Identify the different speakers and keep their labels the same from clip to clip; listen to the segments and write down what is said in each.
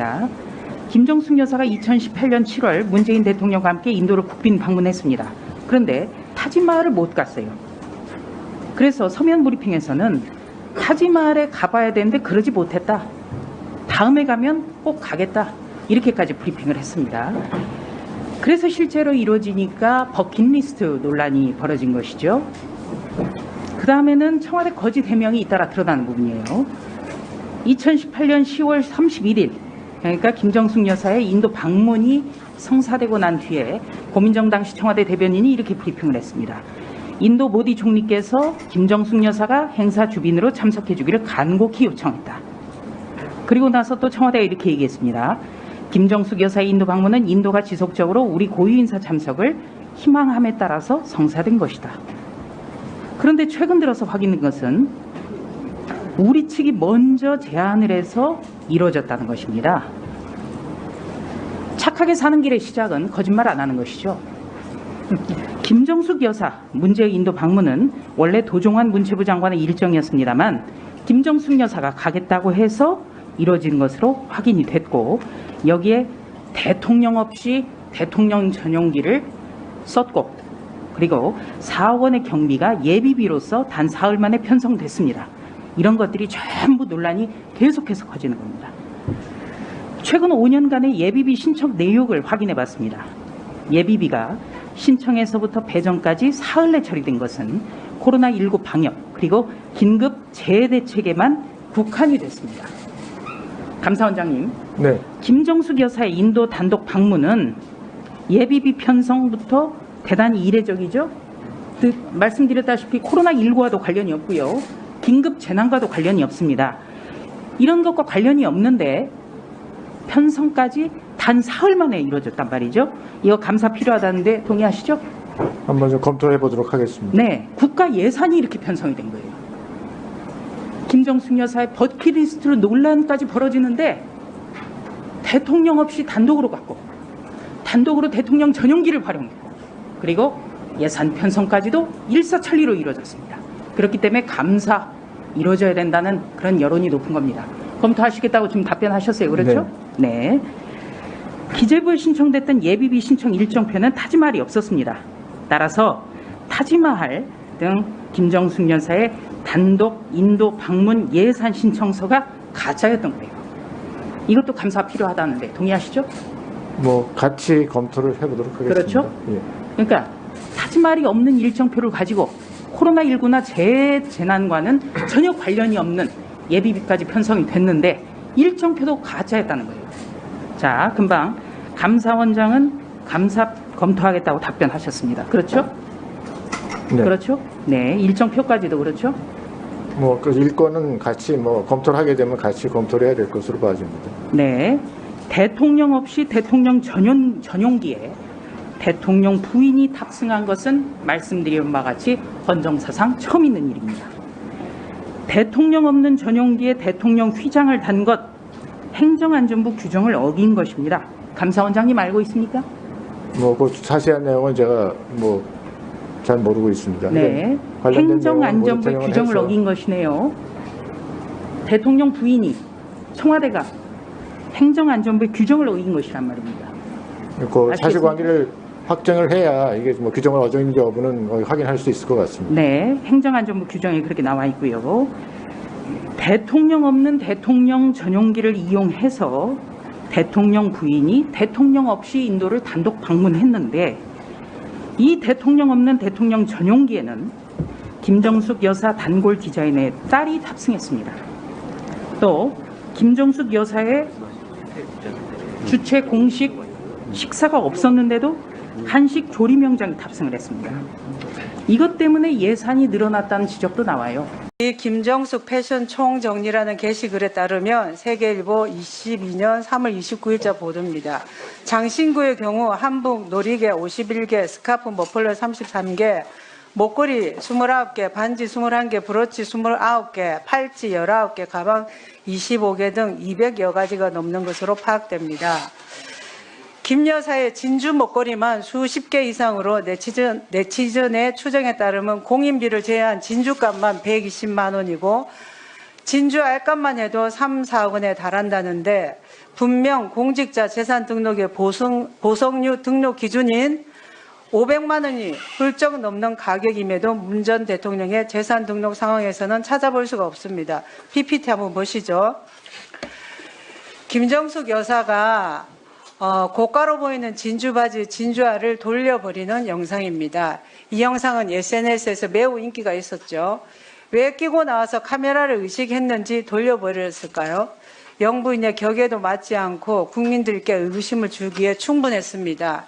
Speaker 1: 있습니다. 김정숙 여사가 2018년 7월 문재인 대통령과 함께 인도를 국빈 방문했습니다. 그런데 타지마할을 못 갔어요. 그래서 서면 브리핑에서는 타지마할에 가봐야 되는데 그러지 못했다. 다음에 가면 꼭 가겠다. 이렇게까지 브리핑을 했습니다. 그래서 실제로 이루어지니까 버킷리스트 논란이 벌어진 것이죠. 그 다음에는 청와대 거짓 해명이 잇따라 드러나는 부분이에요. 2018년 10월 31일, 그러니까 김정숙 여사의 인도 방문이 성사되고 난 뒤에 고민정 당시 청와대 대변인이 이렇게 브리핑을 했습니다. 인도 모디 총리께서 김정숙 여사가 행사 주빈으로 참석해 주기를 간곡히 요청했다. 그리고 나서 또 청와대가 이렇게 얘기했습니다. 김정숙 여사의 인도 방문은 인도가 지속적으로 우리 고위 인사 참석을 희망함에 따라서 성사된 것이다. 그런데 최근 들어서 확인된 것은 우리 측이 먼저 제안을 해서 이루어졌다는 것입니다. 착하게 사는 길의 시작은 거짓말 안 하는 것이죠. 김정숙 여사 문제의 인도 방문은 원래 도종환 문체부 장관의 일정이었습니다만 김정숙 여사가 가겠다고 해서 이루어진 것으로 확인이 됐고, 여기에 대통령 없이 대통령 전용기를 썼고, 그리고 4억 원의 경비가 예비비로서 단 사흘 만에 편성됐습니다. 이런 것들이 전부 논란이 계속해서 커지는 겁니다. 최근 5년간의 예비비 신청 내역을 확인해 봤습니다. 예비비가 신청에서부터 배정까지 사흘 내 처리된 것은 코로나19 방역 그리고 긴급 재해대책에만 국한이 됐습니다. 감사원장님,
Speaker 2: 네.
Speaker 1: 김정숙 여사의 인도 단독 방문은 예비비 편성부터 대단히 이례적이죠. 말씀드렸다시피 코로나19와도 관련이 없고요. 긴급 재난과도 관련이 없습니다. 이런 것과 관련이 없는데 편성까지 단 사흘 만에 이루어졌단 말이죠. 이거 감사 필요하다는데 동의하시죠?
Speaker 2: 한번 좀 검토해 보도록 하겠습니다.
Speaker 1: 네, 국가 예산이 이렇게 편성이 된 거예요. 김정숙 여사의 버킷리스트로 논란까지 벌어지는데 대통령 없이 단독으로 갔고, 단독으로 대통령 전용기를 활용했고, 그리고 예산 편성까지도 일사천리로 이루어졌습니다. 그렇기 때문에 감사 이루어져야 된다는 그런 여론이 높은 겁니다. 검토하시겠다고 지금 답변하셨어요. 그렇죠? 네. 기재부에 신청됐던 예비비 신청 일정표는 타지마할이 없었습니다. 따라서 타지마할 등 김정숙 여사의 단독 인도 방문 예산 신청서가 가짜였던 거예요. 이것도 감사 필요하다는데 동의하시죠?
Speaker 2: 뭐 같이 검토를 해보도록 하겠습니다.
Speaker 1: 그렇죠?
Speaker 2: 예.
Speaker 1: 그러니까 타지마할이 없는 일정표를 가지고 코로나19나 재난과는 전혀 관련이 없는 예비비까지 편성이 됐는데 일정표도 가짜였다는 거예요. 자, 금방 감사원장은 감사 검토하겠다고 답변하셨습니다. 그렇죠?
Speaker 2: 네.
Speaker 1: 그렇죠? 네, 일정표까지도 그렇죠?
Speaker 2: 뭐 그 일권은 같이 뭐 검토를 하게 되면 같이 검토를 해야 될 것으로 봐집니다.
Speaker 1: 네, 대통령 없이 대통령 전용기에 대통령 부인이 탑승한 것은 말씀드린 바와 같이 헌정사상 처음 있는 일입니다. 대통령 없는 전용기에 대통령 휘장을 단 것 행정안전부 규정을 어긴 것입니다. 감사원장님 알고 있습니까?
Speaker 2: 뭐 그 자세한 내용은 제가 뭐 잘 모르고 있습니다.
Speaker 1: 네, 행정안전부 규정을 어긴 것이네요. 대통령 부인이 청와대가 행정안전부의 규정을 어긴 것이란 말입니다.
Speaker 2: 그 사실관계를 확정을 해야 이게 뭐 규정을 어겼는지 여부는 확인할 수 있을 것 같습니다.
Speaker 1: 네, 행정안전부 규정에 그렇게 나와 있고요. 대통령 없는 대통령 전용기를 이용해서 대통령 부인이 대통령 없이 인도를 단독 방문했는데, 이 대통령 없는 대통령 전용기에는 김정숙 여사 단골 디자인의 딸이 탑승했습니다. 또 김정숙 여사의 주최 공식 식사가 없었는데도 한식 조리 명장이 탑승을 했습니다. 이것 때문에 예산이 늘어났다는 지적도 나와요.
Speaker 3: 이 김정숙 패션 총정리라는 게시글에 따르면 세계일보 22년 3월 29일자 보도입니다. 장신구의 경우 한복 놀이개 51개, 스카프 머플러 33개, 목걸이 29개, 반지 21개, 브로치 29개, 팔찌 19개, 가방 25개 등 200여 가지가 넘는 것으로 파악됩니다. 김 여사의 진주 목걸이만 수십 개 이상으로 네티즌의 추정에 따르면 공인비를 제외한 진주값만 120만 원이고 진주 알값만 해도 3, 4억 원에 달한다는데 분명 공직자 재산 등록의 보석류 등록 기준인 500만 원이 훌쩍 넘는 가격임에도 문 전 대통령의 재산 등록 상황에서는 찾아볼 수가 없습니다. PPT 한번 보시죠. 김정숙 여사가 고가로 보이는 진주바지 진주화를 돌려버리는 영상입니다. 이 영상은 SNS에서 매우 인기가 있었죠. 왜 끼고 나와서 카메라를 의식했는지 돌려버렸을까요? 영부인의 격에도 맞지 않고 국민들께 의구심을 주기에 충분했습니다.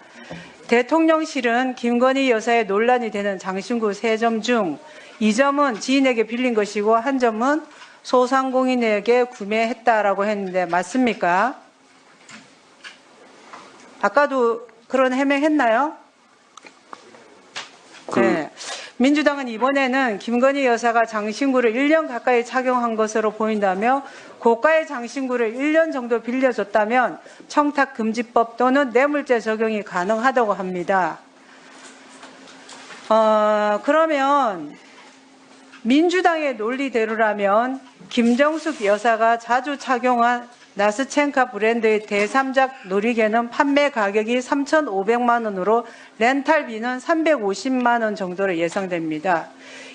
Speaker 3: 대통령실은 김건희 여사의 논란이 되는 장신구 3점 중 2점은 지인에게 빌린 것이고 1점은 소상공인에게 구매했다라고 했는데 맞습니까? 아까도 그런 해명했나요? 네. 민주당은 이번에는 김건희 여사가 장신구를 1년 가까이 착용한 것으로 보인다며 고가의 장신구를 1년 정도 빌려줬다면 청탁금지법 또는 뇌물죄 적용이 가능하다고 합니다. 그러면 민주당의 논리대로라면 김정숙 여사가 자주 착용한 나스첸카 브랜드의 대3작 놀이개는 판매 가격이 3,500만 원으로 렌탈비는 350만 원 정도로 예상됩니다.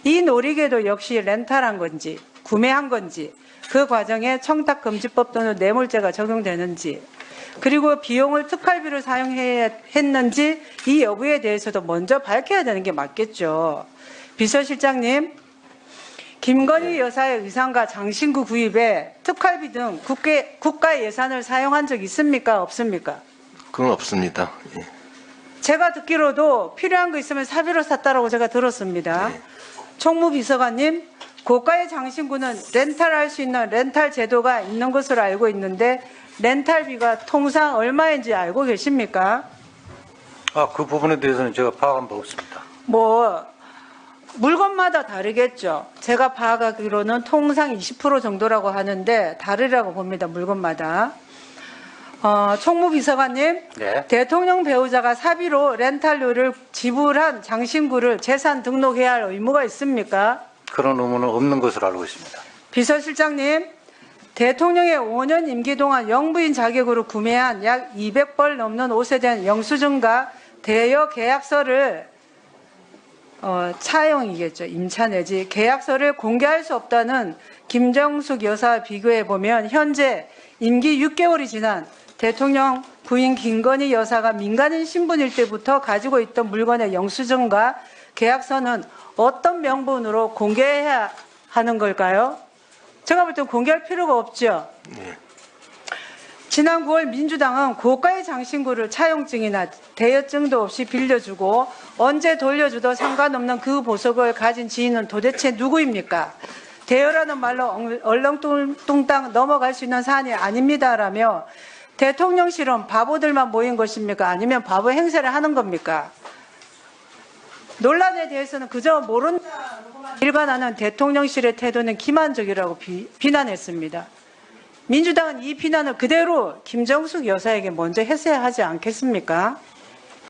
Speaker 3: 이 놀이개도 역시 렌탈한 건지 구매한 건지 그 과정에 청탁금지법 또는 뇌물죄가 적용되는지 그리고 비용을 특활비로 사용했는지 이 여부에 대해서도 먼저 밝혀야 되는 게 맞겠죠. 비서실장님, 김건희 여사의 의상과 장신구 구입에 특활비 등 국가 예산을 사용한 적 있습니까? 없습니까?
Speaker 4: 그건 없습니다. 예.
Speaker 3: 제가 듣기로도 필요한 거 있으면 사비로 샀다라고 제가 들었습니다.
Speaker 4: 네.
Speaker 3: 총무비서관님, 고가의 장신구는 렌탈할 수 있는 렌탈 제도가 있는 것으로 알고 있는데 렌탈비가 통상 얼마인지 알고 계십니까?
Speaker 5: 그 부분에 대해서는 제가 파악한 바 없습니다.
Speaker 3: 물건마다 다르겠죠. 제가 파악하기로는 통상 20% 정도라고 하는데 다르라고 봅니다. 물건마다. 총무비서관님,
Speaker 5: 네.
Speaker 3: 대통령 배우자가 사비로 렌탈료를 지불한 장신구를 재산 등록해야 할 의무가 있습니까?
Speaker 5: 그런 의무는 없는 것으로 알고 있습니다.
Speaker 3: 비서실장님, 대통령의 5년 임기 동안 영부인 자격으로 구매한 약 200벌 넘는 옷에 대한 영수증과 대여 계약서를 차용이겠죠. 임차 내지 계약서를 공개할 수 없다는 김정숙 여사와 비교해보면 현재 임기 6개월이 지난 대통령 부인 김건희 여사가 민간인 신분일 때부터 가지고 있던 물건의 영수증과 계약서는 어떤 명분으로 공개해야 하는 걸까요? 제가 볼 때 공개할 필요가 없죠.
Speaker 4: 네.
Speaker 3: 지난 9월 민주당은 고가의 장신구를 차용증이나 대여증도 없이 빌려주고 언제 돌려주도 상관없는 그 보석을 가진 지인은 도대체 누구입니까? 대여라는 말로 얼렁뚱땅 넘어갈 수 있는 사안이 아닙니다라며 대통령실은 바보들만 모인 것입니까? 아니면 바보 행세를 하는 겁니까? 논란에 대해서는 그저 모른다로만 일관하는 대통령실의 태도는 기만적이라고 비난했습니다. 민주당은 이 비난을 그대로 김정숙 여사에게 먼저 했어야 하지 않겠습니까?